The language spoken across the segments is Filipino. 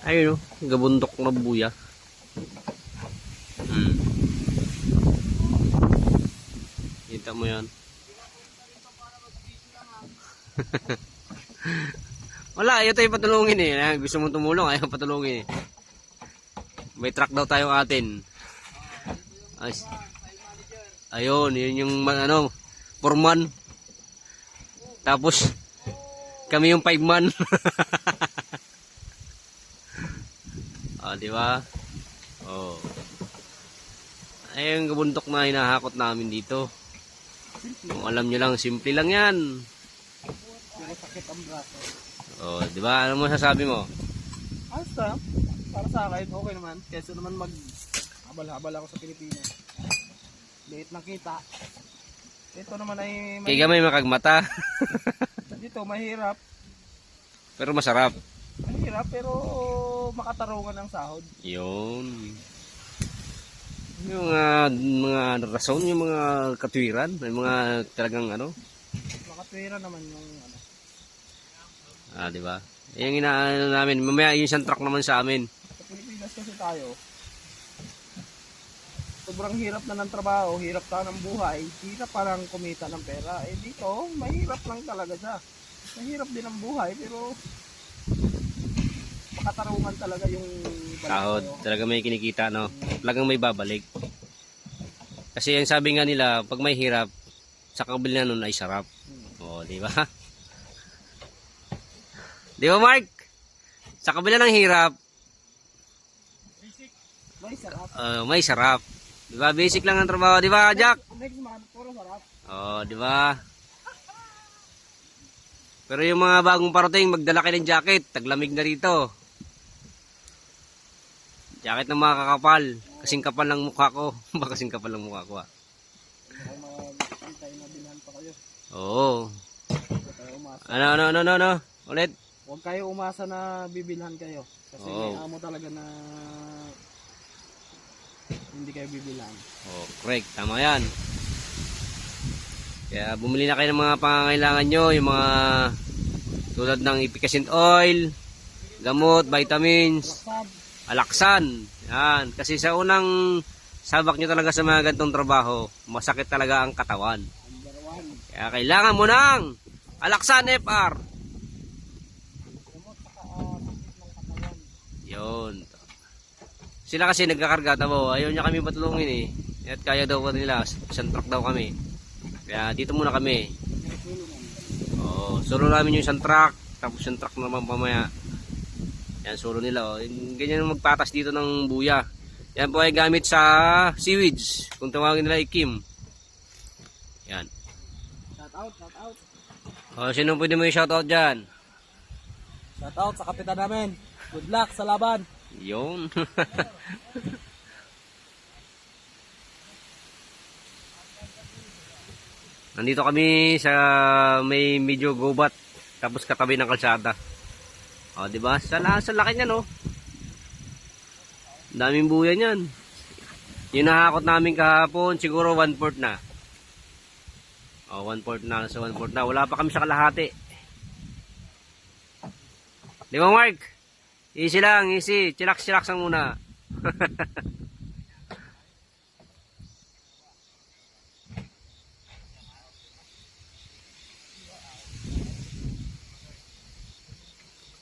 Ayun, gabundok na buya. Kita mo yan. Wala, ayaw tayo patulungin eh. Gusto mong tumulong, ayaw patulungin eh. May truck daw tayong atin. Ayun, yun yung ano, foreman. Tapos, kami yung 5 man. Di ba? Oh. Ayun, gabundok na hinahakot namin dito. Kung alam nyo lang, simple lang yan. Pero sakit ang braso. Di ba? Ano mo sasabi mo? Ayos na. Para sa akin, okay naman. Kesa naman habal-habal ako sa Pilipinas. Liit ng kita. Ito naman ay Kaya may makagmata. dito mahirap. Pero masarap. Mahirap pero makatarungan ang sahod. Yun. Yung mga rason, yung mga katwiran, may mga talagang ano. Makatwira naman yung ano. Di ba? Yung inaano namin, mamaya yung isang truck naman sa amin. Sa Pilipinas kasi tayo, sobrang hirap na ng trabaho, hirap ka ng buhay, hirap parang kumita ng pera. Dito, mahirap lang talaga siya. Mahirap din ang buhay, pero makatarungan talaga yung Sahod, talaga may kinikita, no? Talagang may babalik. Kasi ang sabi nga nila, pag may hirap, sa kabila nun ay sarap. Di ba? Di ba, Mark? Sa kabila ng hirap, may sarap. May sarap. Di ba? Basic lang ang trabaho, di ba, Jack? Next month, puro sarap. Di ba? Pero yung mga bagong parating, magdala kayo ng jacket. Taglamig na rito. Jacket ng mga kakapal. Kasing kapal ng mukha ko. Kasing kapal ng mukha ko. Mag-antay na bilhan pa kayo. Oo. Ano? Ulit. Huwag kayo umasa na bibilhan kayo. Kasi may amo talaga na hindi kayo bibilhan. Correct. Tama yan. Kaya bumili na kayo ng mga pangangailangan nyo. Yung mga tulad ng efficient oil, gamot, vitamins, alaksan. Yan. Kasi sa unang sabak nyo talaga sa mga ganitong trabaho, masakit talaga ang katawan. Kaya kailangan mo ng alaksan FR. Yun. Sila kasi nagkakarga, tabo. Ayaw niya kami patulungin eh. At kaya daw nila, isang truck daw kami. Kaya dito muna kami. Solo namin yung isang truck, tapos yung truck naman pamaya. Yan, solo nila. Ganyan magpatas dito ng buya. Yan po ay gamit sa seaweeds. Kung tawagin nila ay Kim. Yan. Shout out. Sino pwede mo yung shout out dyan? Shout out sa kapitan namin. Good luck sa laban. Yun. Nandito kami sa may medyo gubat, tapos katabi ng kalsada. Di ba? Sa laki niyan, no. Daming buya niyan. Yung nahakot namin kahapon, siguro 1/4 na. 1/4 na, sa 1/4 na. Wala pa kami sa kalahati. Di ba, Mark? Easy lang, easy. Chillax lang muna.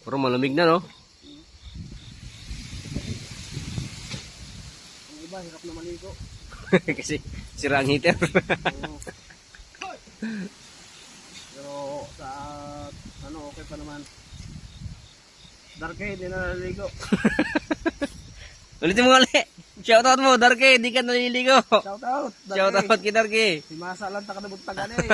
Pero malamig na, no? Ang iba, hirap na maligo. Kasi sira ang heater. Pero sa okay pa naman. Darky, hindi na naliligo. Ulitin mo ulit. Shoutout mo, Darky, di ka naliligo. Shout out. Shoutout kay Darky. Si Masa lang takadabot tagan eh.